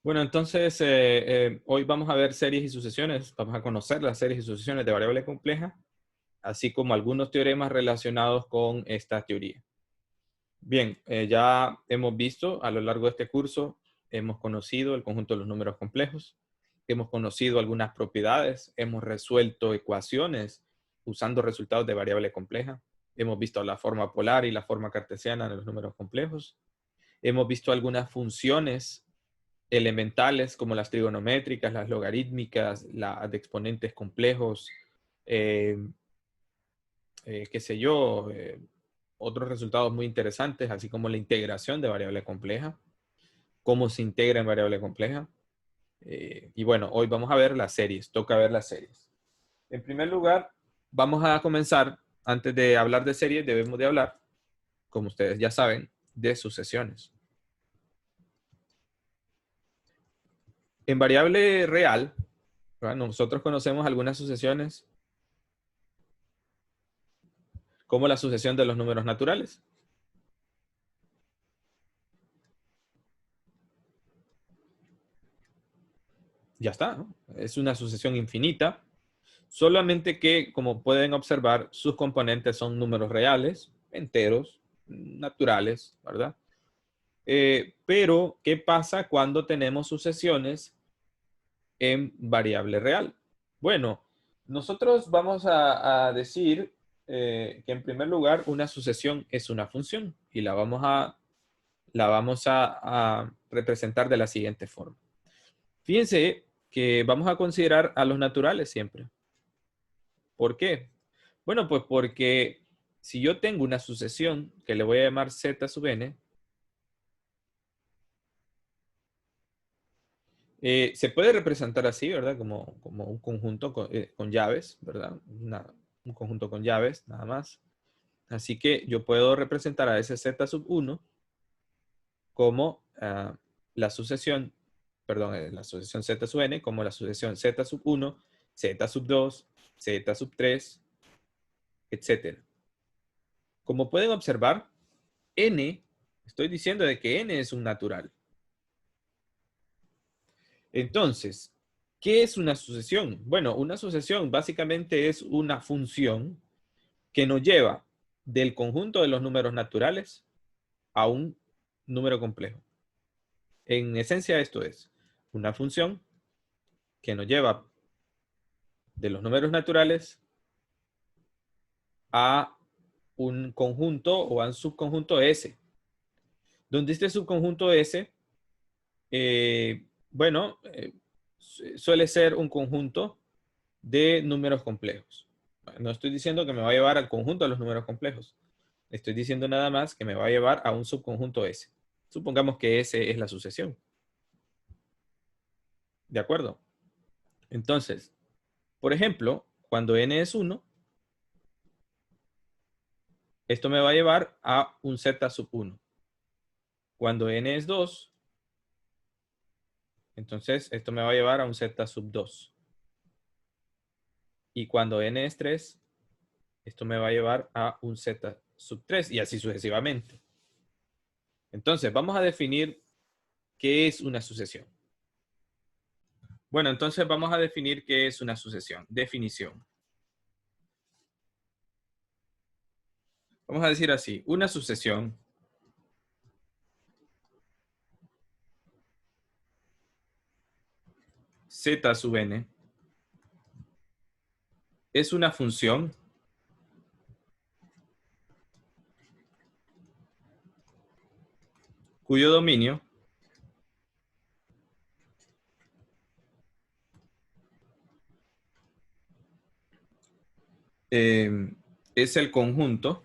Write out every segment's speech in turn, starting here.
Bueno, entonces hoy vamos a ver series y sucesiones. Vamos a conocer las series y sucesiones de variable compleja, así como algunos teoremas relacionados con esta teoría. Bien, ya hemos visto a lo largo de este curso, hemos conocido el conjunto de los números complejos, hemos conocido algunas propiedades, hemos resuelto ecuaciones usando resultados de variable compleja, hemos visto la forma polar y la forma cartesiana de los números complejos, hemos visto algunas funciones elementales como las trigonométricas, las logarítmicas, las de exponentes complejos, eh, qué sé yo, otros resultados muy interesantes, así como la integración de variable compleja, cómo se integra en variable compleja. Y bueno, hoy vamos a ver las series, toca ver las series. En primer lugar, vamos a comenzar, antes de hablar de series, debemos de hablar, como ustedes ya saben, de sucesiones. En variable real, ¿verdad? Nosotros conocemos algunas sucesiones como la sucesión de los números naturales. Ya está, ¿no? Es una sucesión infinita, solamente que, como pueden observar, sus componentes son números reales, enteros, naturales, ¿verdad? Pero, ¿qué pasa cuando tenemos sucesiones en variable real? Bueno, nosotros vamos a decir que en primer lugar una sucesión es una función y la vamos a representar de la siguiente forma. Fíjense que vamos a considerar a los naturales siempre. ¿Por qué? Bueno, pues porque si yo tengo una sucesión que le voy a llamar z sub n, se puede representar así, ¿verdad? Como un conjunto con llaves, ¿verdad? Un conjunto con llaves, nada más. Así que yo puedo representar a ese z sub 1 como la sucesión, perdón, la sucesión z sub n, como la sucesión z sub 1, z sub 2, z sub 3, etcétera. Como pueden observar, n, estoy diciendo de que n es un natural. Entonces, ¿qué es una sucesión? Bueno, una sucesión básicamente es una función que nos lleva del conjunto de los números naturales a un número complejo. En esencia, esto es una función que nos lleva de los números naturales a un conjunto o a un subconjunto S, donde este subconjunto S, bueno, suele ser un conjunto de números complejos. No estoy diciendo que me va a llevar al conjunto de los números complejos. Estoy diciendo nada más que me va a llevar a un subconjunto S. Supongamos que S es la sucesión. ¿De acuerdo? Entonces, por ejemplo, cuando n es 1, esto me va a llevar a un z sub 1. Cuando n es 2, entonces esto me va a llevar a un z sub 2. Y cuando n es 3, esto me va a llevar a un z sub 3 y así sucesivamente. Entonces, vamos a definir qué es una sucesión. Bueno, entonces vamos a definir qué es una sucesión. Definición. Vamos a decir así, una sucesión z sub n es una función cuyo dominio es el conjunto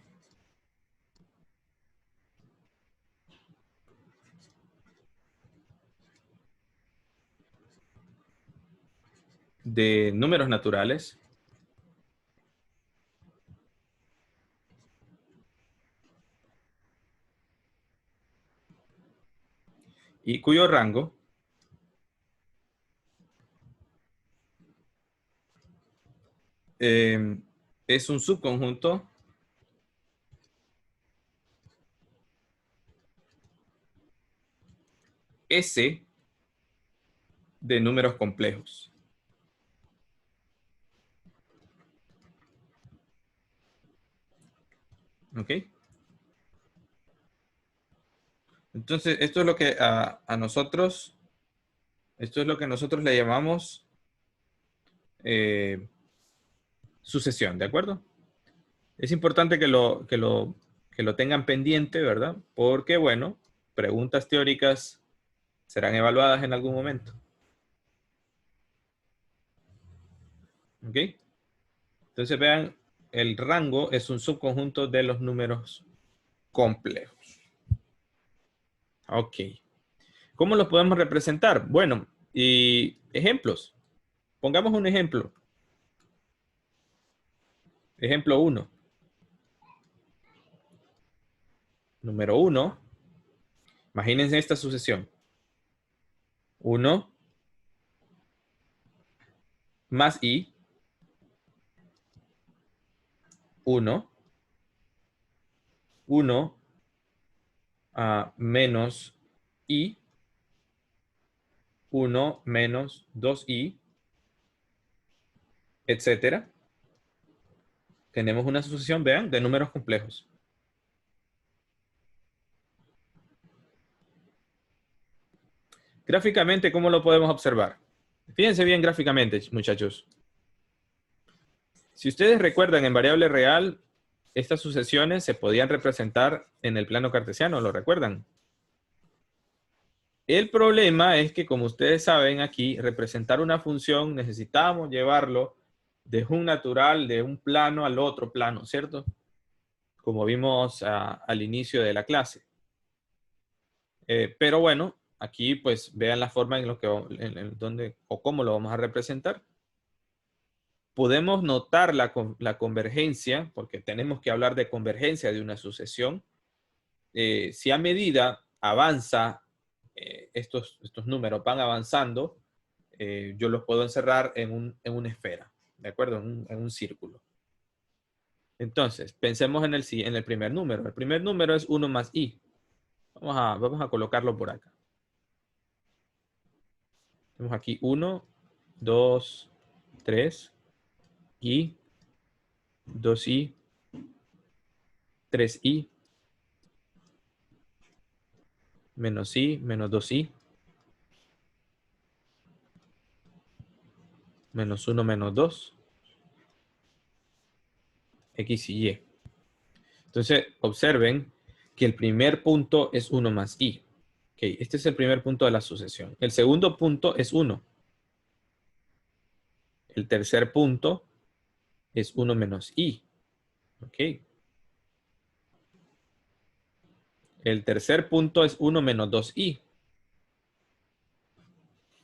de números naturales y cuyo rango es un subconjunto S de números complejos. ¿Ok? Entonces, esto es lo que a nosotros, esto es lo que nosotros le llamamos sucesión, ¿de acuerdo? Es importante que lo tengan pendiente, ¿verdad? Porque, bueno, preguntas teóricas serán evaluadas en algún momento. ¿Ok? Entonces, vean, el rango es un subconjunto de los números complejos. Ok. ¿Cómo los podemos representar? Bueno, y ejemplos. Pongamos un ejemplo. Ejemplo 1. Número 1. Imagínense esta sucesión. 1 más i. 1. 1 menos i. 1 menos 2i, etcétera. Tenemos una sucesión, vean, de números complejos. Gráficamente, ¿cómo lo podemos observar? Fíjense bien gráficamente, muchachos. Si ustedes recuerdan, en variable real, estas sucesiones se podían representar en el plano cartesiano, ¿lo recuerdan? El problema es que, como ustedes saben aquí, representar una función necesitamos llevarlo de un natural, de un plano al otro plano, ¿cierto? Como vimos al inicio de la clase. Pero bueno, aquí pues vean la forma en donde o cómo lo vamos a representar. Podemos notar la convergencia, porque tenemos que hablar de convergencia de una sucesión. Si a medida avanza, estos números van avanzando, yo los puedo encerrar en una esfera, ¿de acuerdo? En un círculo. Entonces, pensemos en el primer número. El primer número es 1 más i. Vamos a colocarlo por acá. Tenemos aquí 1, 2, 3, i, 2i, 3i, menos i, menos 2i, menos 1, menos 2, x y y. Entonces, observen que el primer punto es 1 más i. Okay, este es el primer punto de la sucesión. El segundo punto es 1. El tercer punto es 1 menos i. Ok. El tercer punto es 1 menos 2i.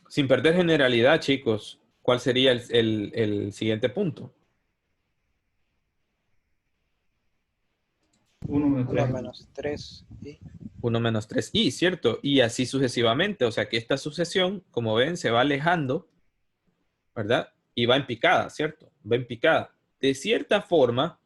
Sin perder generalidad, chicos, ¿cuál sería el siguiente punto? 1 menos 3i. 1 menos 3i, ¿cierto? Y así sucesivamente. O sea que esta sucesión, como ven, se va alejando, ¿verdad? Y va en picada, ¿cierto? Va en picada. De cierta forma,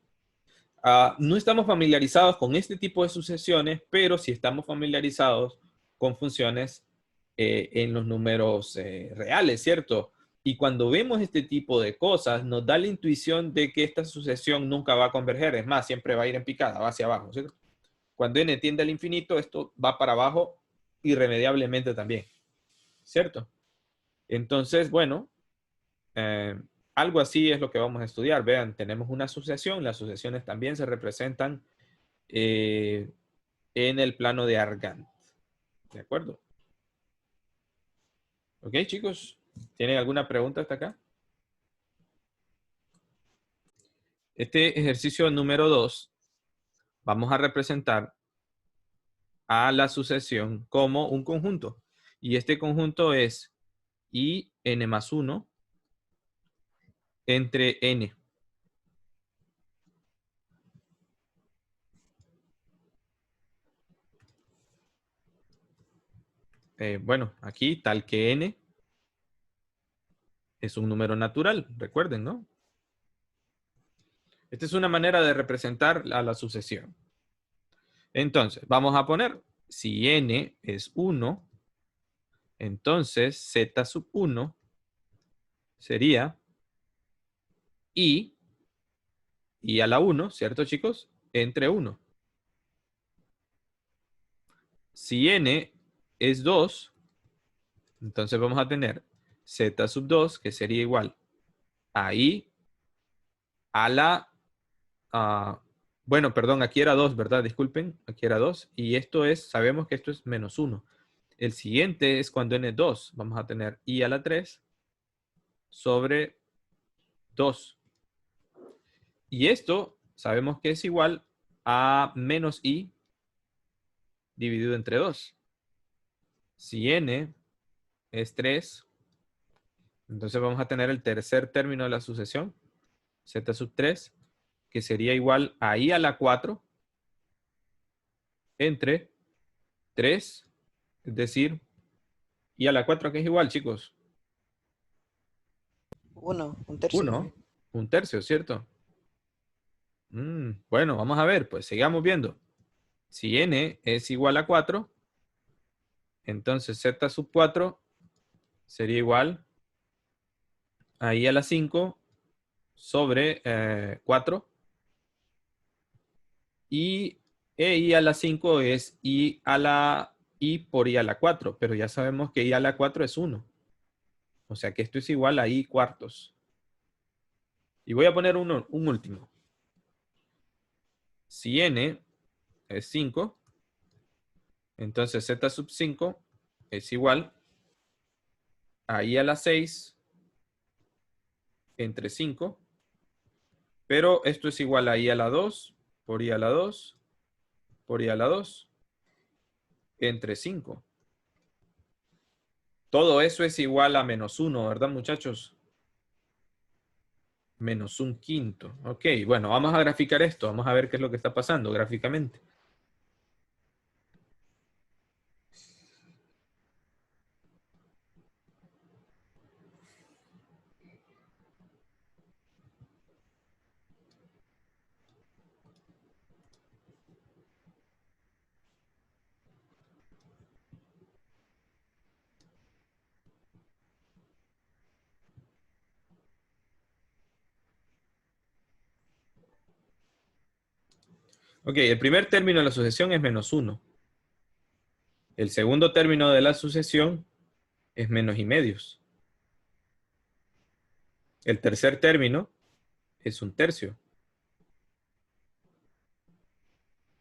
no estamos familiarizados con este tipo de sucesiones, pero sí estamos familiarizados con funciones en los números reales, ¿cierto? Y cuando vemos este tipo de cosas, nos da la intuición de que esta sucesión nunca va a converger. Es más, siempre va a ir en picada, va hacia abajo, ¿cierto? Cuando n tiende al infinito, esto va para abajo irremediablemente también, ¿cierto? Entonces, bueno, algo así es lo que vamos a estudiar. Vean, tenemos una sucesión. Las sucesiones también se representan en el plano de Argand. ¿De acuerdo? Ok, chicos. ¿Tienen alguna pregunta hasta acá? Este ejercicio número 2, vamos a representar a la sucesión como un conjunto. Y este conjunto es i n más 1 entre n. Bueno, aquí tal que n es un número natural, recuerden, ¿no? Esta es una manera de representar a la sucesión. Entonces, vamos a poner, si n es 1, Entonces, z sub 1 sería i a la 1, ¿cierto, chicos? Entre 1. Si n es 2, entonces vamos a tener z sub 2, que sería igual a i a la... bueno, perdón, aquí era 2, ¿verdad? Disculpen, aquí era 2. Y esto es, sabemos que esto es menos 1. El siguiente es cuando n es 2. Vamos a tener i a la 3 sobre 2. Y esto sabemos que es igual a menos i dividido entre 2. Si n es 3, entonces vamos a tener el tercer término de la sucesión, z sub 3, que sería igual a i a la 4 entre 3, es decir, i a la 4, que es igual, chicos. 1, un tercio. 1, un tercio, ¿cierto? Bueno, vamos a ver, pues sigamos viendo. Si n es igual a 4, entonces z sub 4 sería igual a i a la 5 sobre 4. Y i a la 5 es i por i a la 4, pero ya sabemos que i a la 4 es 1. O sea que esto es igual a i cuartos. Y voy a poner un último. Si n es 5, entonces z sub 5 es igual a i a la 6 entre 5. Pero esto es igual a i a la 2 por i a la 2 por i a la 2 entre 5. Todo eso es igual a menos 1, ¿verdad, muchachos? Menos un quinto. Ok, bueno, vamos a graficar esto. Vamos a ver qué es lo que está pasando gráficamente. Ok, el primer término de la sucesión es menos 1. El segundo término de la sucesión es menos y medios. El tercer término es un tercio.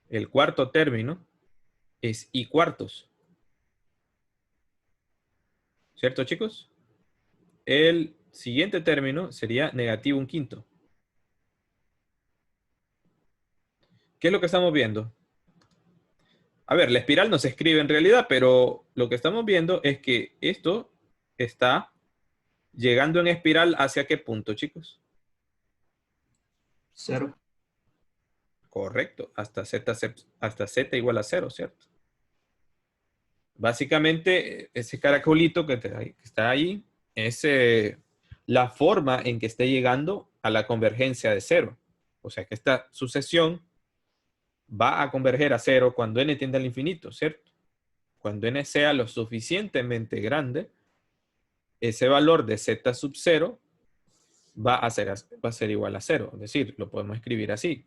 El cuarto término es i cuartos. ¿Cierto, chicos? El siguiente término sería negativo un quinto. ¿Qué es lo que estamos viendo? A ver, la espiral no se escribe en realidad, pero lo que estamos viendo es que esto está llegando en espiral ¿hacia qué punto, chicos? 0. Correcto, hasta z igual a 0, ¿cierto? Básicamente, ese caracolito que está ahí es la forma en que esté llegando a la convergencia de 0. O sea que esta sucesión va a converger a 0 cuando n tiende al infinito, ¿cierto? Cuando n sea lo suficientemente grande, ese valor de z sub 0 va a ser igual a 0. Es decir, lo podemos escribir así.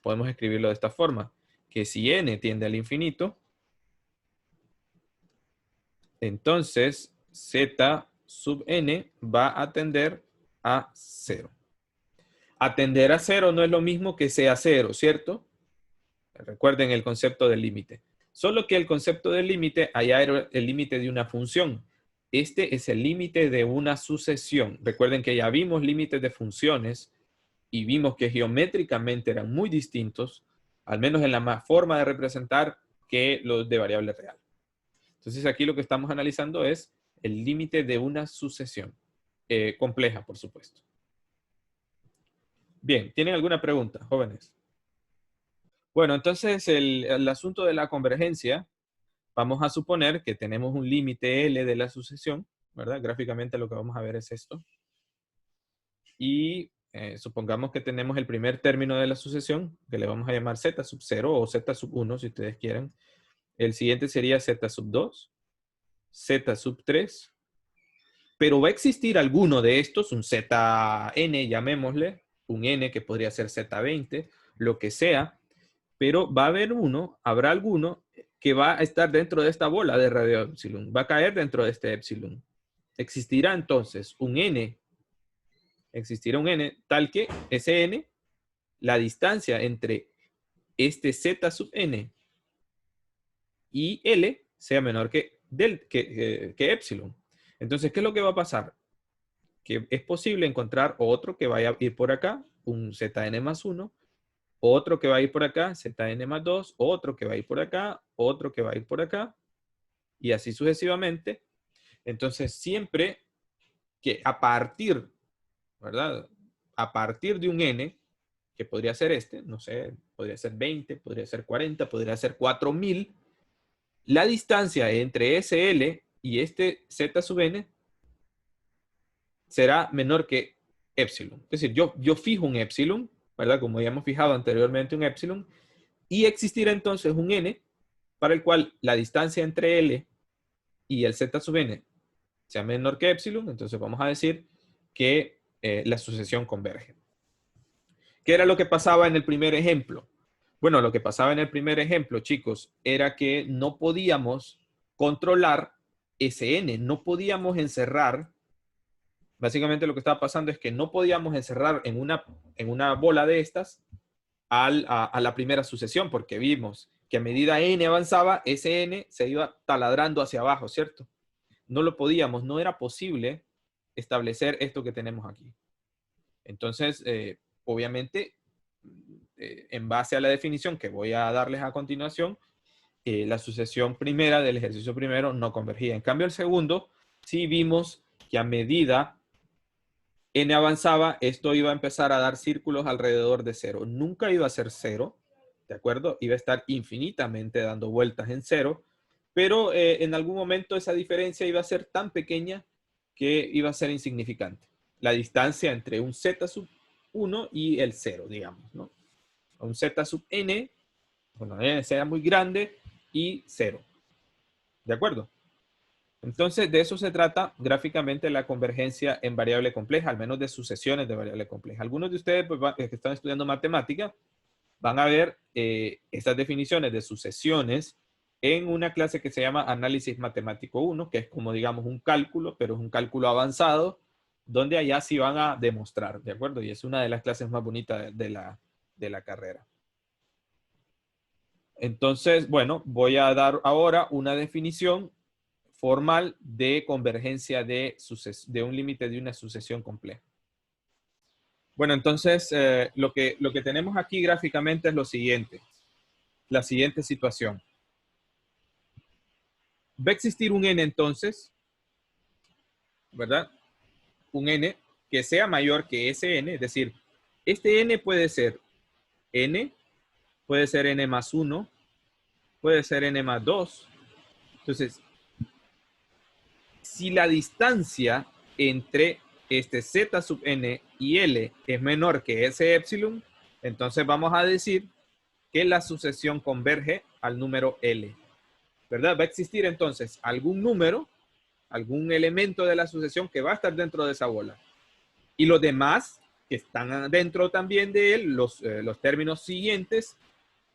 Podemos escribirlo de esta forma, que si n tiende al infinito, entonces z sub n va a tender a 0. Atender a 0 no es lo mismo que sea 0, ¿cierto? Recuerden el concepto del límite. Solo que el concepto del límite, allá era el límite de una función. Este es el límite de una sucesión. Recuerden que ya vimos límites de funciones y vimos que geométricamente eran muy distintos, al menos en la forma de representar, que los de variable real. Entonces aquí lo que estamos analizando es el límite de una sucesión compleja, por supuesto. Bien, ¿tienen alguna pregunta, jóvenes? Bueno, entonces el asunto de la convergencia, vamos a suponer que tenemos un límite L de la sucesión, ¿verdad? Gráficamente lo que vamos a ver es esto. Y supongamos que tenemos el primer término de la sucesión, que le vamos a llamar z sub 0 o z sub 1, si ustedes quieren. El siguiente sería z sub 2. Z sub 3, pero va a existir alguno de estos, un Zn, llamémosle, un n que podría ser Z20, lo que sea, pero va a haber habrá alguno que va a estar dentro de esta bola de radio epsilon, va a caer dentro de este epsilon. Existirá entonces un n tal que ese n, la distancia entre este Z sub n y L sea menor que epsilon. Entonces, ¿qué es lo que va a pasar? Que es posible encontrar otro que vaya a ir por acá, un Zn más 1, otro que va a ir por acá, Zn más 2, otro que va a ir por acá, otro que va a ir por acá, y así sucesivamente. Entonces, siempre que a partir, ¿verdad? A partir de un n, que podría ser este, no sé, podría ser 20, podría ser 40, podría ser 4000, la distancia entre SL y este Z sub n será menor que epsilon. Es decir, yo fijo un epsilon, ¿verdad? Como ya hemos fijado anteriormente un epsilon, y existirá entonces un n para el cual la distancia entre L y el Z sub n sea menor que epsilon, entonces vamos a decir que la sucesión converge. ¿Qué era lo que pasaba en el primer ejemplo? Bueno, lo que pasaba en el primer ejemplo, chicos, era que no podíamos controlar ese n, no podíamos encerrar. Básicamente lo que estaba pasando es que no podíamos encerrar en una bola de estas a la primera sucesión, porque vimos que a medida n avanzaba, ese n se iba taladrando hacia abajo, ¿cierto? No lo podíamos, no era posible establecer esto que tenemos aquí. Entonces, obviamente, en base a la definición que voy a darles a continuación, la sucesión primera del ejercicio primero no convergía. En cambio, el segundo, sí vimos que a medida n avanzaba, esto iba a empezar a dar círculos alrededor de 0. Nunca iba a ser 0, ¿de acuerdo? Iba a estar infinitamente dando vueltas en 0, pero en algún momento esa diferencia iba a ser tan pequeña que iba a ser insignificante. La distancia entre un z sub 1 y el 0, digamos, ¿no? Un z sub n, bueno, n sea muy grande, y 0. ¿De acuerdo? Entonces, de eso se trata gráficamente la convergencia en variable compleja, al menos de sucesiones de variable compleja. Algunos de ustedes pues, que están estudiando matemática van a ver estas definiciones de sucesiones en una clase que se llama Análisis Matemático 1, que es como digamos un cálculo, pero es un cálculo avanzado, donde allá sí van a demostrar, ¿de acuerdo? Y es una de las clases más bonitas de la carrera. Entonces, bueno, voy a dar ahora una definición formal de convergencia de un límite de una sucesión compleja. Bueno, entonces lo que tenemos aquí gráficamente es lo siguiente, la siguiente situación. Va a existir un n entonces, ¿verdad? Un n que sea mayor que ese n, es decir, este n puede ser n, puede ser n más 1, puede ser n más 2. Entonces, si la distancia entre este z sub n y l es menor que ese epsilon, entonces vamos a decir que la sucesión converge al número L, ¿verdad? Va a existir entonces algún número, algún elemento de la sucesión que va a estar dentro de esa bola. Y los demás que están dentro también de él, los términos siguientes,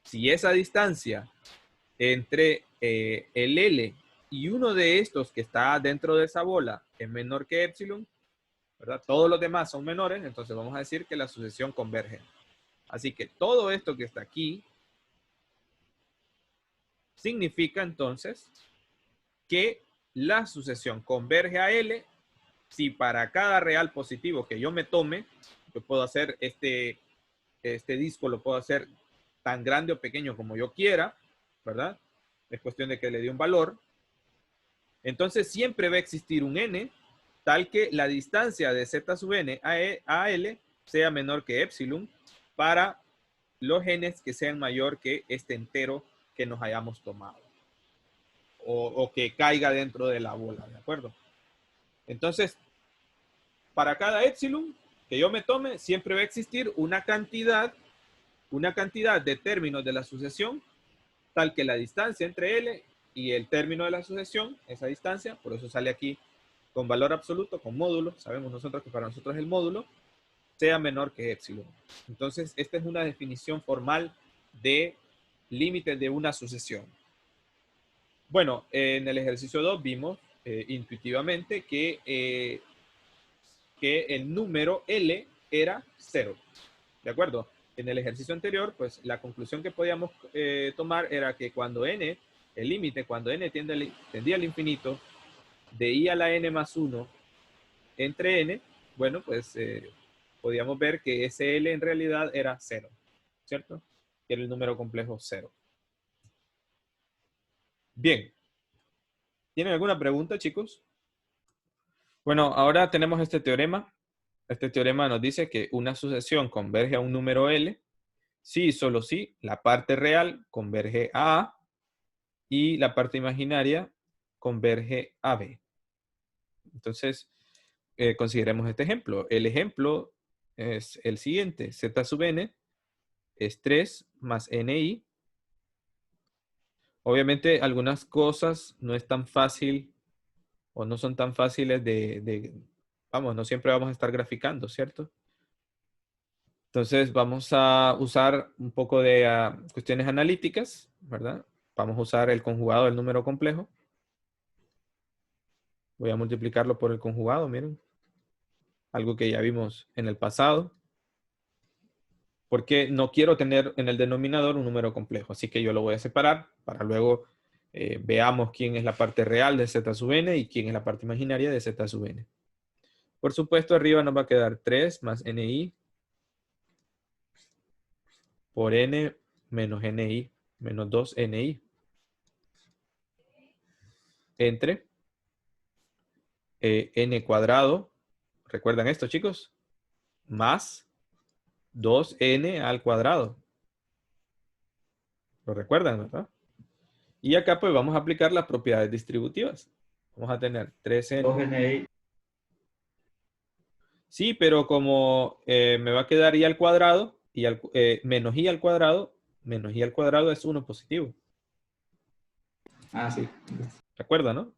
si esa distancia entre el L y uno de estos que está dentro de esa bola es menor que epsilon, ¿verdad? Todos los demás son menores, entonces vamos a decir que la sucesión converge. Así que todo esto que está aquí significa entonces que la sucesión converge a L si para cada real positivo que yo me tome, yo puedo hacer este disco, lo puedo hacer tan grande o pequeño como yo quiera, ¿verdad? Es cuestión de que le dé un valor. Entonces siempre va a existir un n tal que la distancia de z sub n a L sea menor que epsilon para los n's que sean mayor que este entero que nos hayamos tomado o que caiga dentro de la bola, ¿de acuerdo? Entonces, para cada epsilon que yo me tome, siempre va a existir una cantidad de términos de la sucesión tal que la distancia entre L y el término de la sucesión, esa distancia, por eso sale aquí con valor absoluto, con módulo, sabemos nosotros que para nosotros el módulo, sea menor que épsilon. Entonces, esta es una definición formal de límites de una sucesión. Bueno, en el ejercicio 2 vimos intuitivamente que el número L era 0. ¿De acuerdo? En el ejercicio anterior, pues la conclusión que podíamos tomar era que cuando n, el límite, cuando n tendía al infinito, de i a la n más 1 entre n, bueno, pues podíamos ver que ese L en realidad era 0, ¿cierto? Que era el número complejo 0. Bien. ¿Tienen alguna pregunta, chicos? Bueno, ahora tenemos este teorema. Este teorema nos dice que una sucesión converge a un número L si y solo si la parte real converge a A y la parte imaginaria converge a B. Entonces, consideremos este ejemplo. El ejemplo es el siguiente. Z sub n es 3 más ni. Obviamente, algunas cosas no es tan fácil o no son tan fáciles vamos, no siempre vamos a estar graficando, ¿cierto? Entonces vamos a usar un poco de cuestiones analíticas, ¿verdad? Vamos a usar el conjugado del número complejo. Voy a multiplicarlo por el conjugado, miren. Algo que ya vimos en el pasado. Porque no quiero tener en el denominador un número complejo. Así que yo lo voy a separar para luego veamos quién es la parte real de z sub n y quién es la parte imaginaria de z sub n. Por supuesto, arriba nos va a quedar 3 más ni por n menos ni menos 2ni entre n cuadrado, ¿recuerdan esto, chicos? Más 2n al cuadrado. ¿Lo recuerdan, verdad? Y acá pues vamos a aplicar las propiedades distributivas. Vamos a tener 3n. 2ni. Sí, pero como me va a quedar i al cuadrado, y menos i al cuadrado es 1 positivo. Ah, sí. ¿Recuerdan, no?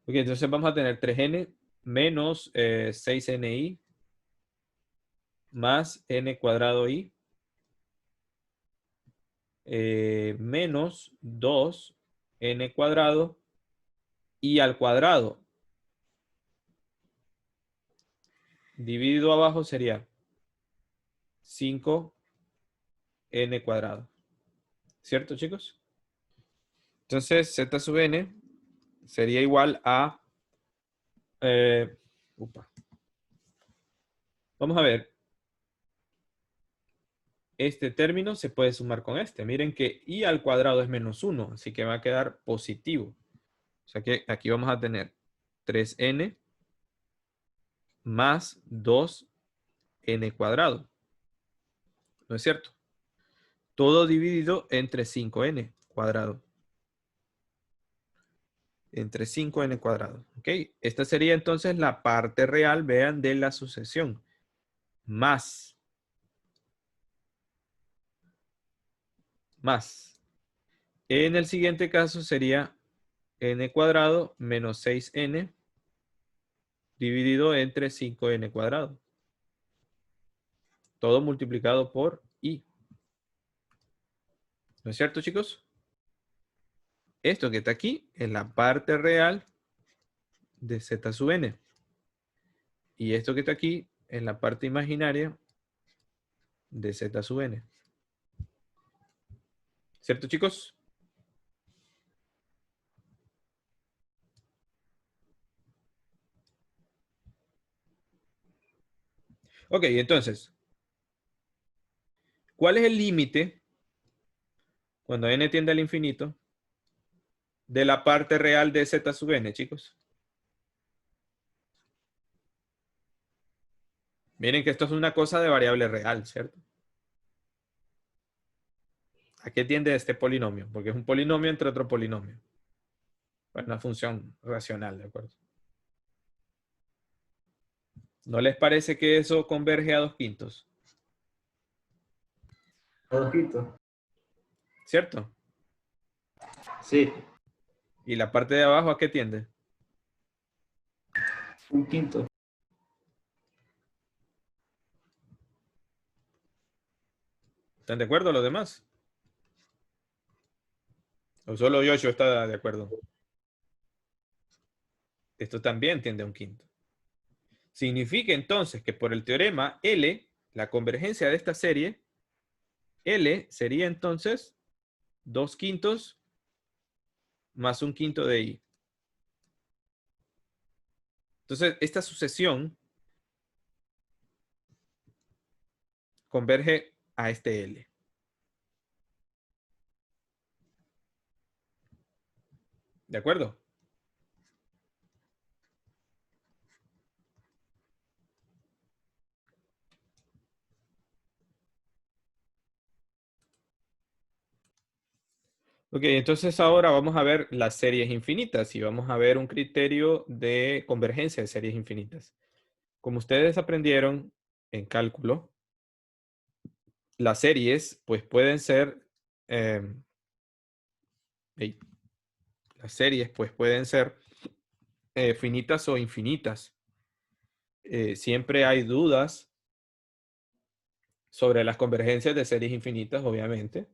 Ok, entonces vamos a tener 3n menos 6ni más n cuadrado i menos 2n cuadrado i al cuadrado. Dividido abajo sería 5n cuadrado. ¿Cierto, chicos? Entonces, z sub n sería igual a... Vamos a ver. Este término se puede sumar con este. Miren que i al cuadrado es menos 1, así que va a quedar positivo. O sea que aquí vamos a tener 3n más 2n cuadrado. ¿No es cierto? Todo dividido entre 5n cuadrado. Entre 5n cuadrado. ¿Ok? Esta sería entonces la parte real, vean, de la sucesión. Más. En el siguiente caso sería n cuadrado menos 6n dividido entre 5n cuadrado. Todo multiplicado por i. ¿No es cierto, chicos? Esto que está aquí es la parte real de z sub n. Y esto que está aquí es la parte imaginaria de z sub n. ¿Cierto, chicos? Ok, entonces, ¿cuál es el límite cuando n tiende al infinito de la parte real de z sub n, chicos? Miren que esto es una cosa de variable real, ¿cierto? ¿A qué tiende este polinomio? Porque es un polinomio entre otro polinomio. Bueno, una función racional, ¿de acuerdo? ¿No les parece que eso converge a 2/5? A 2 quintos. ¿Cierto? Sí, ¿Y la parte de abajo a qué tiende? un quinto. ¿Están de acuerdo los demás? ¿O solo Yoshi está de acuerdo? Esto también tiende a un quinto. Significa entonces que por el teorema L, la convergencia de esta serie, L sería entonces 2 quintos más un quinto de I. Entonces, esta sucesión converge a este L. ¿De acuerdo? Ok, entonces ahora vamos a ver las series infinitas y vamos a ver un criterio de convergencia de series infinitas. Como ustedes aprendieron en cálculo, las series pues pueden ser las series pues pueden ser finitas o infinitas. Siempre hay dudas sobre las convergencias de series infinitas, obviamente,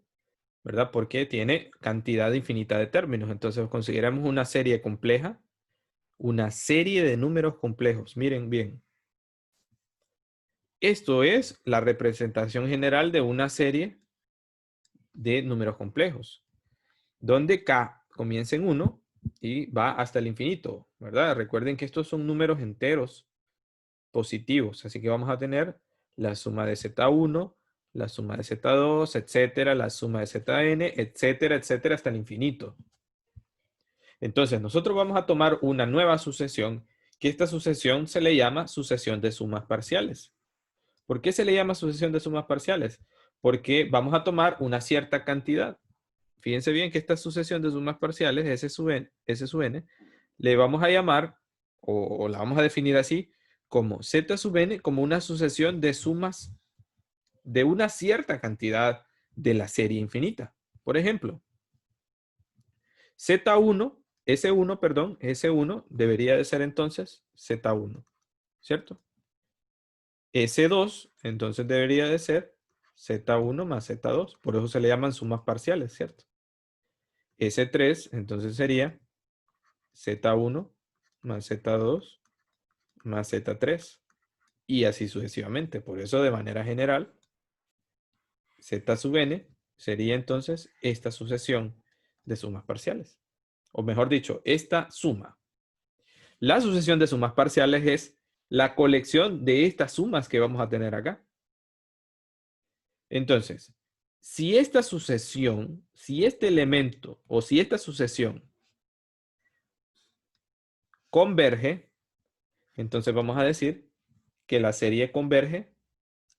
¿verdad? Porque tiene cantidad infinita de términos. Entonces consideramos una serie compleja, una serie de números complejos. Miren bien. Esto es la representación general de una serie de números complejos, donde K comienza en 1 y va hasta el infinito, ¿verdad? Recuerden que estos son números enteros positivos, así que vamos a tener la suma de Z1, la suma de Z2, etcétera, la suma de Zn, etcétera, etcétera, hasta el infinito. Entonces, nosotros vamos a tomar una nueva sucesión, que esta sucesión se le llama sucesión de sumas parciales. ¿Por qué se le llama sucesión de sumas parciales? Porque vamos a tomar una cierta cantidad. Fíjense bien que esta sucesión de sumas parciales, S sub n, le vamos a llamar, o la vamos a definir así, como Z sub n, como una sucesión de sumas de una cierta cantidad de la serie infinita. Por ejemplo, Z1, S1, perdón, S1 debería de ser entonces Z1, ¿cierto? S2, entonces debería de ser Z1 más Z2. Por eso se le llaman sumas parciales, ¿cierto? S3, entonces sería Z1 más Z2 más Z3. Y así sucesivamente. Por eso, de manera general, Z sub n sería entonces esta sucesión de sumas parciales. O mejor dicho, esta suma. La sucesión de sumas parciales es la colección de estas sumas que vamos a tener acá. Entonces, si esta sucesión, si este elemento o si esta sucesión converge, entonces vamos a decir que la serie converge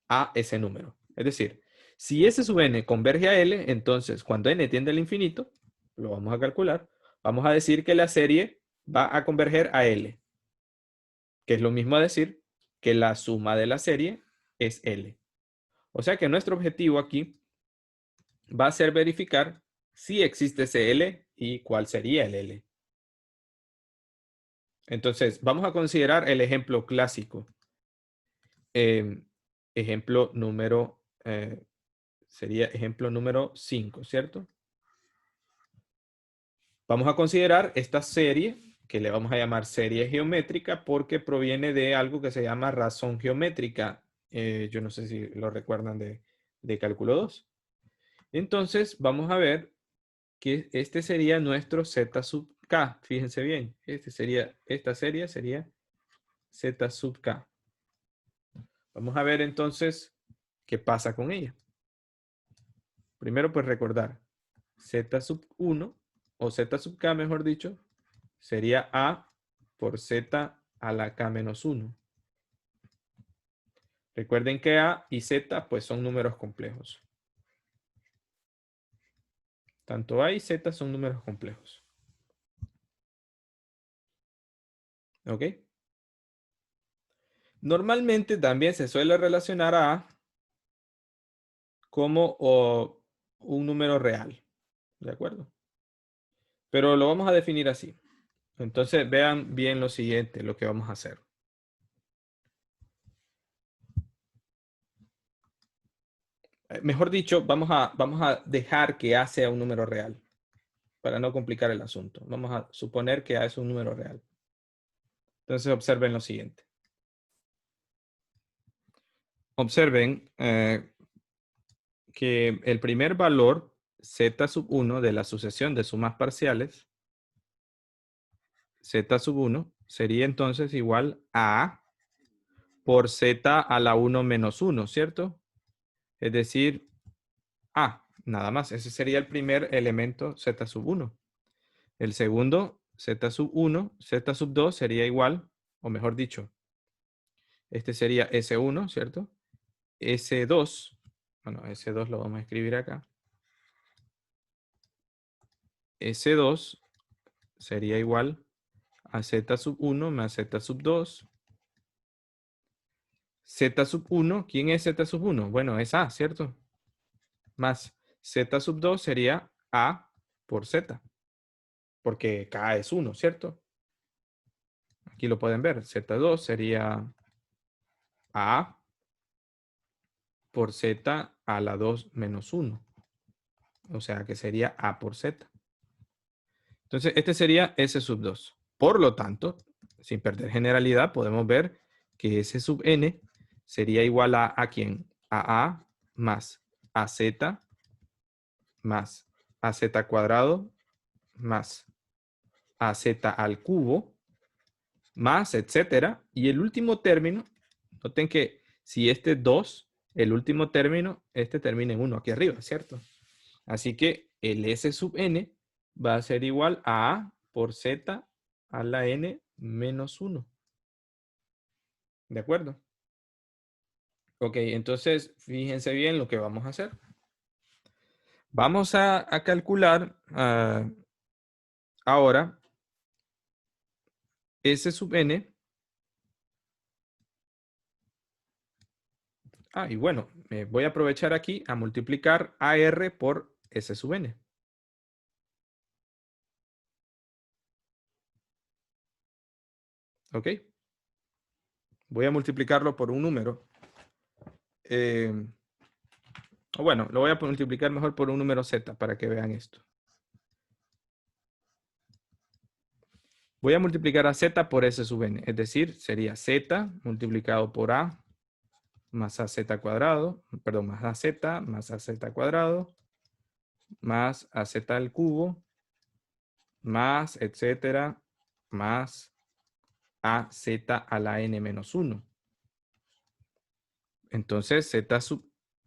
a ese número. Es decir, si S sub n converge a L, entonces cuando n tiende al infinito, lo vamos a calcular, vamos a decir que la serie va a converger a L, que es lo mismo a decir que la suma de la serie es L. O sea que nuestro objetivo aquí va a ser verificar si existe ese L y cuál sería el L. Entonces, vamos a considerar el ejemplo clásico. Ejemplo número, sería ejemplo número 5, ¿cierto? Vamos a considerar esta serie, que le vamos a llamar serie geométrica, porque proviene de algo que se llama razón geométrica. Yo no sé si lo recuerdan de cálculo 2. Entonces, vamos a ver que este sería nuestro Z sub K. Fíjense bien, esta serie sería Z sub K. Vamos a ver entonces qué pasa con ella. Primero, pues recordar, Z sub 1, o Z sub K, mejor dicho, sería A por Z a la K menos 1. Recuerden que A y Z, pues son números complejos. Tanto A y Z son números complejos. ¿Ok? Normalmente también se suele relacionar a A como un número real. ¿De acuerdo? Pero lo vamos a definir así. Entonces, vean bien lo siguiente, lo que vamos a hacer. Mejor dicho, vamos a dejar que A sea un número real, para no complicar el asunto. Vamos a suponer que A es un número real. Entonces, observen lo siguiente. Observen que el primer valor, z sub 1 de la sucesión de sumas parciales, z sub 1, sería entonces igual a A por z a la 1 menos 1, ¿cierto? Es decir, A, nada más. Ese sería el primer elemento z sub 1. El segundo, z sub 1, z sub 2 sería igual, o mejor dicho, este sería S1, ¿cierto? S2, bueno, S2 lo vamos a escribir acá. S2 sería igual a z sub 1 más z sub 2. Z sub 1, ¿quién es z sub 1? Bueno, es A, ¿cierto? Más z sub 2 sería A por z, porque K es 1, ¿cierto? Aquí lo pueden ver, Z2 sería A por Z a la 2 menos 1. O sea que sería A por Z. Entonces, este sería S sub 2. Por lo tanto, sin perder generalidad, podemos ver que S sub N sería igual ¿a quién? A A más AZ más AZ cuadrado más AZ al cubo más etcétera. Y el último término, noten que si este es 2, el último término, este termina en 1 aquí arriba, ¿cierto? Así que el S sub N va a ser igual a A por Z a la N menos 1. ¿De acuerdo? Ok, entonces fíjense bien lo que vamos a hacer. Vamos a calcular ahora S sub N. Y bueno, voy a aprovechar aquí a multiplicar AR por S sub N. ¿Ok? Voy a multiplicarlo por un número. O bueno, lo voy a multiplicar mejor por un número Z para que vean esto. Voy a multiplicar a Z por S sub N. Es decir, sería Z multiplicado por A más AZ cuadrado. Perdón, más AZ cuadrado más AZ al cubo más etcétera más AZ a la N menos 1. Entonces,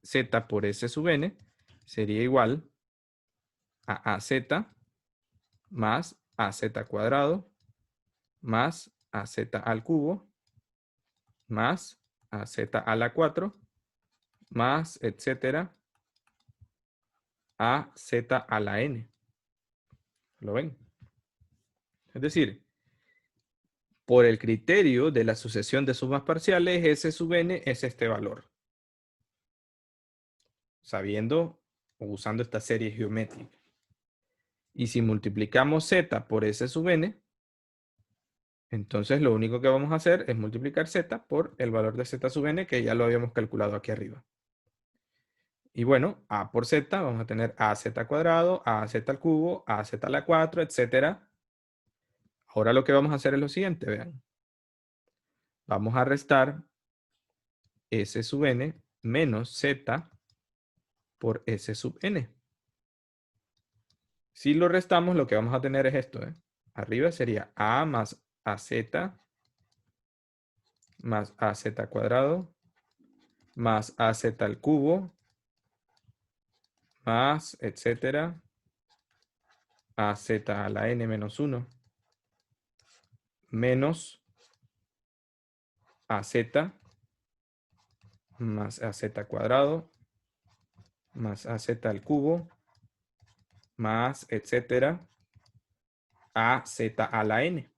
Z por S sub N sería igual a AZ más AZ cuadrado más AZ al cubo más AZ a la 4 más etcétera AZ a la N. ¿Lo ven? Es decir, por el criterio de la sucesión de sumas parciales, S sub N es este valor. Sabiendo o usando esta serie geométrica. Y si multiplicamos Z por S sub N, entonces lo único que vamos a hacer es multiplicar Z por el valor de Z sub N que ya lo habíamos calculado aquí arriba. Y bueno, A por Z vamos a tener AZ cuadrado, AZ al cubo, AZ a la 4, etcétera. Ahora lo que vamos a hacer es lo siguiente, vean. Vamos a restar S sub N menos Z por S sub N. Si lo restamos, lo que vamos a tener es esto. Arriba sería A más AZ más AZ cuadrado más AZ al cubo más, etcétera, AZ a la N menos 1 menos AZ más AZ cuadrado más AZ al cubo más, etcétera, AZ a la N.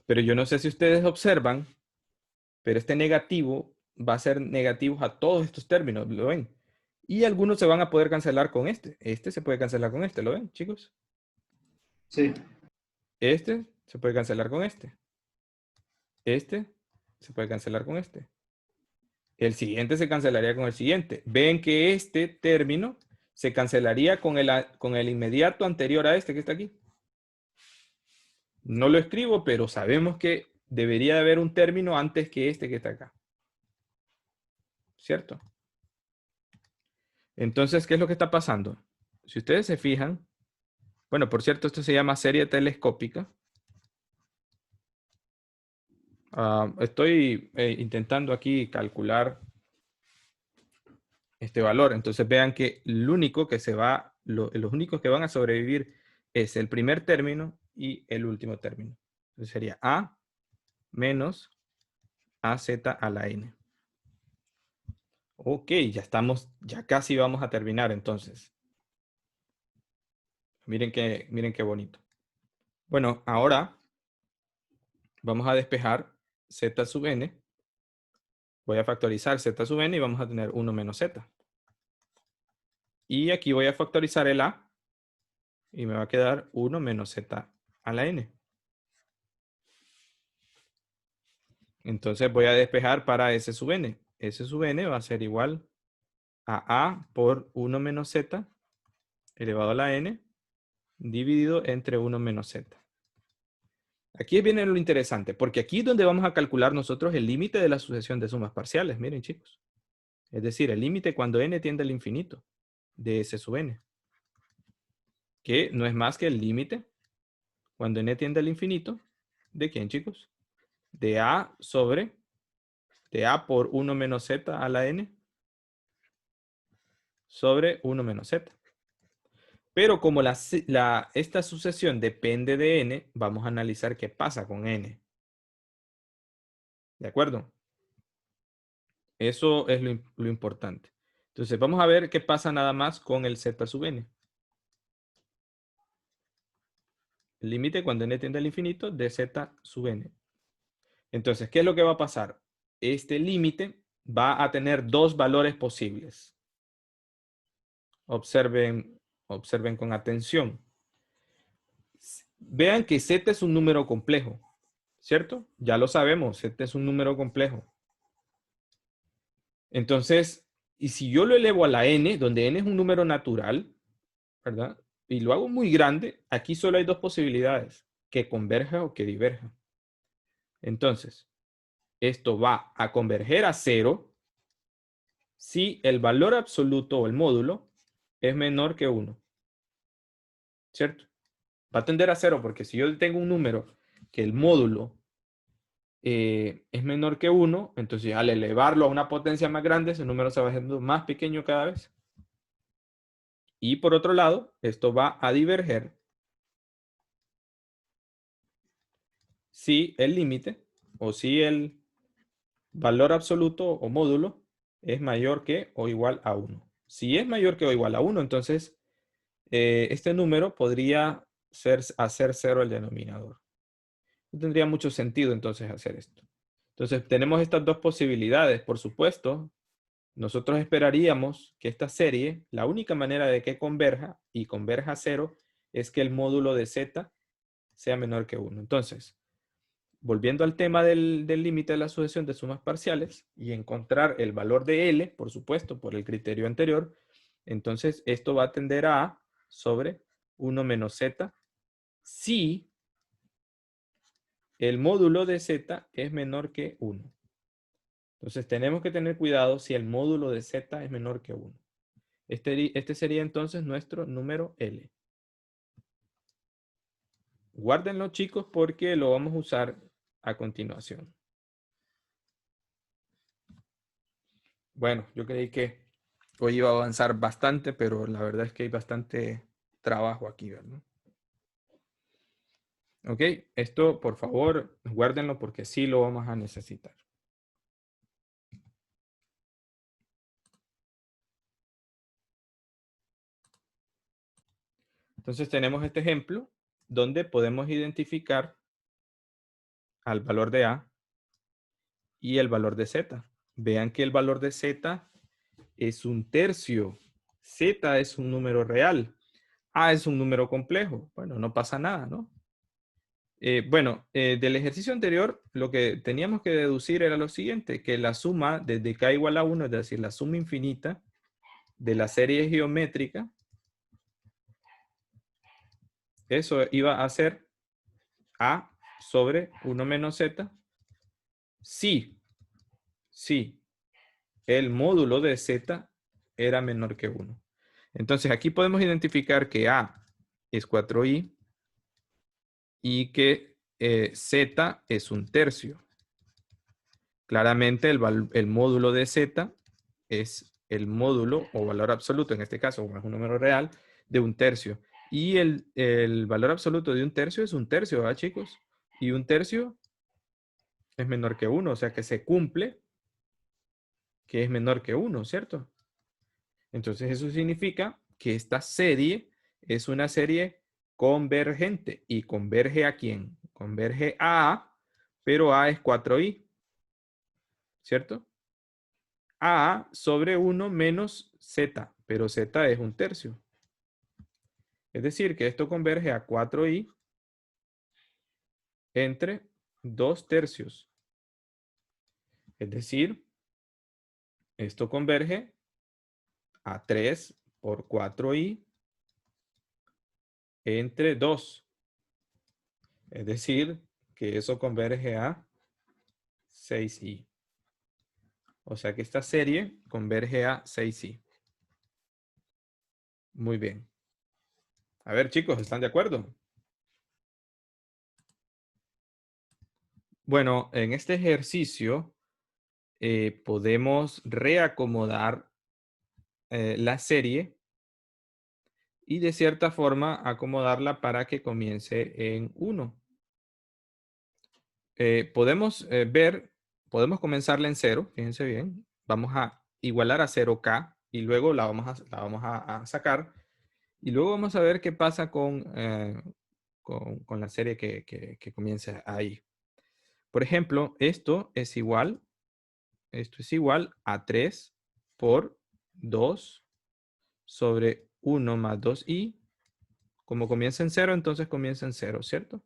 Pero yo no sé si ustedes observan, pero este negativo va a ser negativo a todos estos términos, ¿lo ven? Y algunos se van a poder cancelar con este. Este se puede cancelar con este, ¿lo ven, chicos? Sí. Este se puede cancelar con este. Este se puede cancelar con este. El siguiente se cancelaría con el siguiente. Ven que este término se cancelaría con el inmediato anterior a este que está aquí. No lo escribo, pero sabemos que debería de haber un término antes que este que está acá. ¿Cierto? Entonces, ¿qué es lo que está pasando? Si ustedes se fijan, bueno, por cierto, esto se llama serie telescópica. Estoy intentando aquí calcular este valor. Entonces vean que los únicos que van a sobrevivir es el primer término y el último término. Entonces sería A menos AZ a la N. Ok, ya casi vamos a terminar entonces. Miren qué bonito. Bueno, ahora vamos a despejar Z sub N. Voy a factorizar Z sub N y vamos a tener 1 menos Z. Y aquí voy a factorizar el A y me va a quedar 1 menos Z a la N. Entonces voy a despejar para S sub N. S sub N va a ser igual a por 1 menos Z elevado a la N dividido entre 1 menos Z. Aquí viene lo interesante, porque aquí es donde vamos a calcular nosotros el límite de la sucesión de sumas parciales. Miren, chicos. Es decir, el límite cuando N tiende al infinito de S sub N. Que no es más que el límite cuando N tiende al infinito. ¿De quién, chicos? De A por 1 menos Z a la N sobre 1 menos Z. Pero como esta sucesión depende de N, vamos a analizar qué pasa con N. ¿De acuerdo? Eso es lo importante. Entonces, vamos a ver qué pasa nada más con el Z sub N. El límite cuando N tiende al infinito de Z sub N. Entonces, ¿qué es lo que va a pasar? Este límite va a tener dos valores posibles. Observen con atención. Vean que Z es un número complejo, ¿cierto? Ya lo sabemos, Z es un número complejo. Entonces, y si yo lo elevo a la N, donde N es un número natural, ¿verdad? Y lo hago muy grande, aquí solo hay dos posibilidades, que converja o que diverja. Entonces, esto va a converger a 0 si el valor absoluto o el módulo es menor que 1. ¿Cierto? Va a tender a 0 porque si yo tengo un número que el módulo es menor que 1, entonces al elevarlo a una potencia más grande, ese número se va haciendo más pequeño cada vez. Y por otro lado, esto va a diverger si el límite o si el valor absoluto o módulo es mayor que o igual a 1. Si es mayor que o igual a 1, entonces este número podría hacer 0 el denominador. No tendría mucho sentido entonces hacer esto. Entonces tenemos estas dos posibilidades. Por supuesto, nosotros esperaríamos que esta serie, la única manera de que converja y converja a 0 es que el módulo de Z sea menor que 1. Entonces, volviendo al tema del límite de la sucesión de sumas parciales y encontrar el valor de L, por supuesto, por el criterio anterior, entonces esto va a tender a A sobre 1 menos Z si el módulo de Z es menor que 1. Entonces tenemos que tener cuidado si el módulo de Z es menor que 1. Este sería entonces nuestro número L. Guárdenlo, chicos, porque lo vamos a usar a continuación. Bueno, yo creí que hoy iba a avanzar bastante, pero la verdad es que hay bastante trabajo aquí, ¿verdad? Ok, esto por favor guárdenlo porque sí lo vamos a necesitar. Entonces tenemos este ejemplo donde podemos identificar al valor de A y el valor de Z. Vean que el valor de Z es 1/3. Z es un número real. A es un número complejo. Bueno, no pasa nada, ¿no? Del ejercicio anterior, lo que teníamos que deducir era lo siguiente, que la suma desde k igual a 1, es decir, la suma infinita de la serie geométrica, eso iba a ser A sobre 1 menos Z, si el módulo de Z era menor que 1. Entonces aquí podemos identificar que A es 4i y que Z es 1/3. Claramente el módulo de Z es el módulo o valor absoluto, en este caso, como es un número real, de 1/3. Y el valor absoluto de 1/3 es 1/3, ¿verdad, chicos? Y 1/3 es menor que 1, o sea que se cumple que es menor que 1, ¿cierto? Entonces eso significa que esta serie es una serie convergente. ¿Y converge a quién? Converge a A, pero A es 4i, ¿cierto? A sobre 1 menos Z, pero Z es 1/3. Es decir, que esto converge a 4i entre 2/3. Es decir, esto converge a 3 por 4i entre 2. Es decir, que eso converge a 6i. O sea que esta serie converge a 6i. Muy bien. A ver, chicos, ¿están de acuerdo? Bueno, en este ejercicio podemos reacomodar la serie y de cierta forma acomodarla para que comience en 1. Podemos comenzarla en 0, fíjense bien. Vamos a igualar a 0k y luego la vamos a sacar. Y luego vamos a ver qué pasa con la serie que comienza ahí. Por ejemplo, esto es igual a 3 por 2 sobre 1 más 2i. Como comienza en 0, entonces comienza en 0, ¿cierto?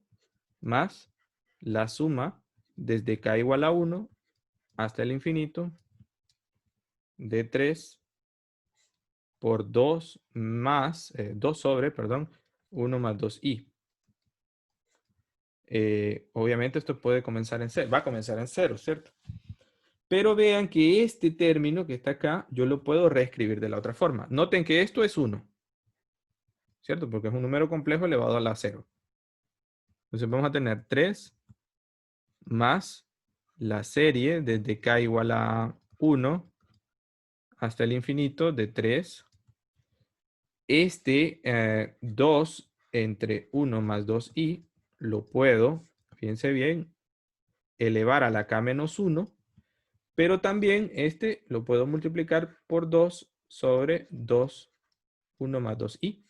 Más la suma desde k igual a 1 hasta el infinito de 3 por 2 más, 2 sobre, perdón, 1 más 2i. Obviamente esto puede comenzar en 0, va a comenzar en 0, ¿cierto? Pero vean que este término que está acá, yo lo puedo reescribir de la otra forma. Noten que esto es 1, ¿cierto? Porque es un número complejo elevado a la 0. Entonces vamos a tener 3 más la serie desde k igual a 1 hasta el infinito de 3. Este 2 entre 1 más 2i lo puedo, fíjense bien, elevar a la k menos 1. Pero también este lo puedo multiplicar por 2 sobre 2, 1 más 2i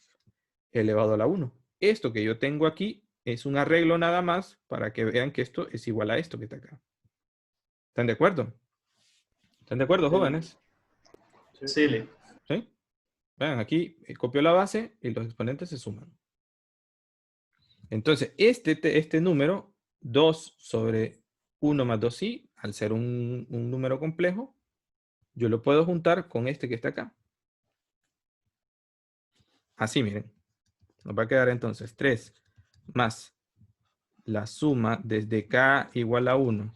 elevado a la 1. Esto que yo tengo aquí es un arreglo nada más para que vean que esto es igual a esto que está acá. ¿Están de acuerdo? ¿Están de acuerdo, jóvenes? Sí. ¿Sí? Vean, aquí copio la base y los exponentes se suman. Entonces, este número, 2 sobre 1 más 2i, al ser un número complejo, yo lo puedo juntar con este que está acá. Así, miren. Nos va a quedar entonces 3 más la suma desde k igual a 1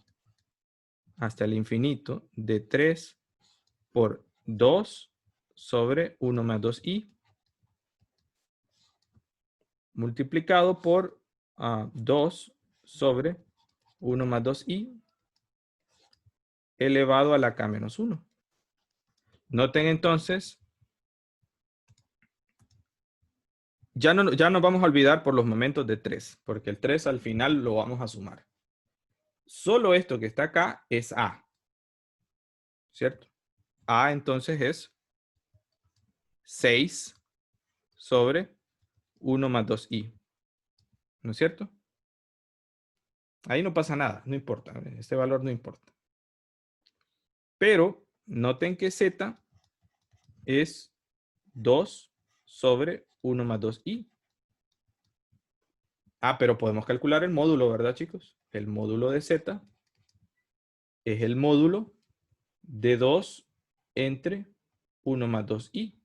hasta el infinito de 3 por 2 sobre 1 más 2i multiplicado por 2 sobre 1 más 2i elevado a la k menos 1. Noten entonces, ya nos vamos a olvidar por los momentos de 3, porque el 3 al final lo vamos a sumar. Solo esto que está acá es a, ¿cierto? A entonces es 6 sobre 1 más 2i. ¿No es cierto? Ahí no pasa nada, no importa. Este valor no importa. Pero noten que z es 2 sobre 1 más 2i. Ah, pero podemos calcular el módulo, ¿verdad, chicos? El módulo de z es el módulo de 2 entre 1 más 2i.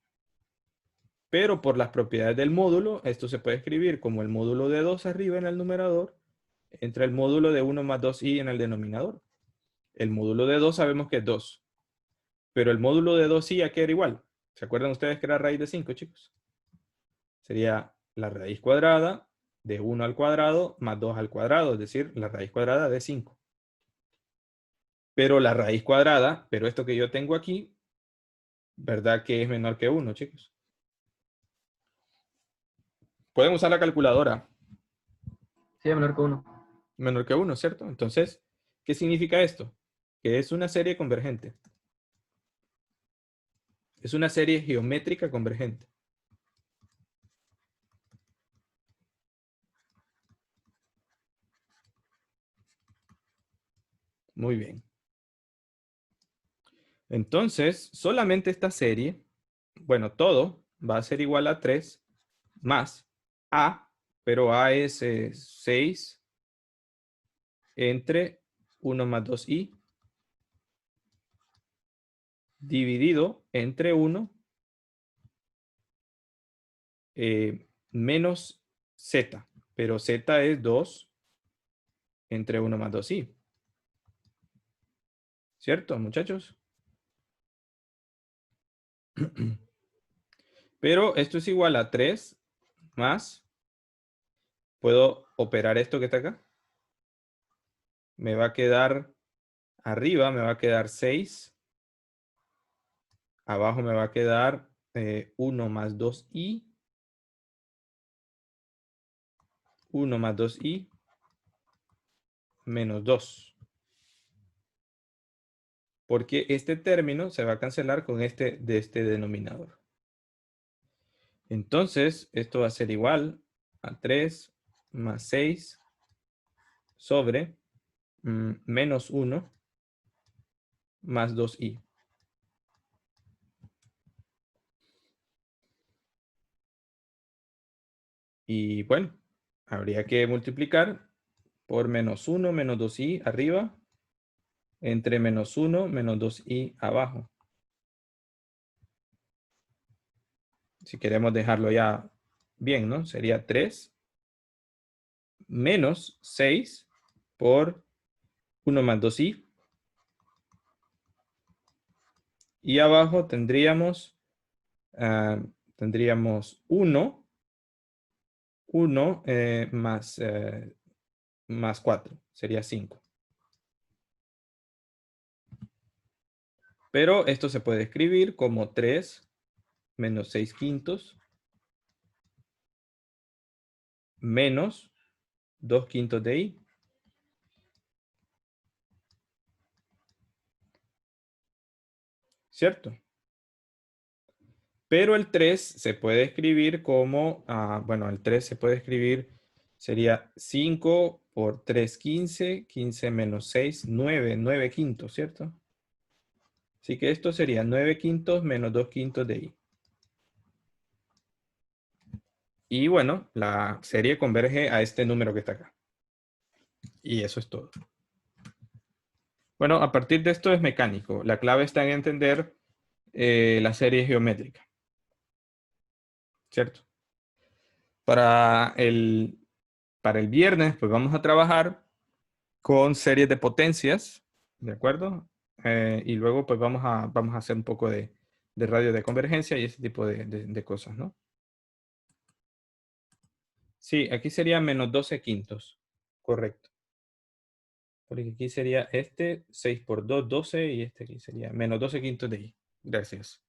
Pero por las propiedades del módulo, esto se puede escribir como el módulo de 2 arriba en el numerador, entre el módulo de 1 más 2i en el denominador. El módulo de 2 sabemos que es 2. Pero el módulo de 2i ya queda igual. ¿Se acuerdan ustedes que era raíz de 5, chicos? Sería la raíz cuadrada de 1 al cuadrado más 2 al cuadrado, es decir, la raíz cuadrada de 5. Pero la raíz cuadrada, pero esto que yo tengo aquí, ¿verdad que es menor que 1, chicos? Pueden usar la calculadora. Sí, es menor que 1. Menor que 1, ¿cierto? Entonces, ¿qué significa esto? Que es una serie convergente. Es una serie geométrica convergente. Muy bien. Entonces, solamente esta serie, bueno, todo va a ser igual a 3 más a, pero a es 6 entre 1 más 2i dividido entre 1 menos z, pero z es 2 entre 1 más 2i. ¿Cierto, muchachos? Pero esto es igual a 3 más, puedo operar esto que está acá. Me va a quedar arriba, me va a quedar 6. Abajo me va a quedar 1 más 2i. 1 más 2i menos 2. Porque este término se va a cancelar con este de este denominador. Entonces, esto va a ser igual a 3 más 6 sobre menos 1 más 2i. Y bueno, habría que multiplicar por menos 1 menos 2i arriba entre menos 1 menos 2i abajo. Si queremos dejarlo ya bien, ¿no? Sería 3 menos 6 por 1 más 2i. Y abajo tendríamos, tendríamos 1 más 4. Sería 5. Pero esto se puede escribir como 3 menos 6 quintos menos 2 quintos de i. ¿Cierto? Pero el 3 se puede escribir como, bueno, el 3 se puede escribir, sería 5 por 3, 15, 15 menos 6, 9, 9 quintos, ¿cierto? Así que esto sería 9 quintos menos 2 quintos de i. Y bueno, la serie converge a este número que está acá. Y eso es todo. Bueno, a partir de esto es mecánico. La clave está en entender la serie geométrica. ¿Cierto? Para el viernes, pues vamos a trabajar con series de potencias, ¿de acuerdo? Y luego, pues vamos a hacer un poco de radio de convergencia y ese tipo de cosas, ¿no? Sí, aquí sería menos 12 quintos. Correcto. Porque aquí sería este, 6 por 2, 12, y este aquí sería menos 12 quintos de i. Gracias.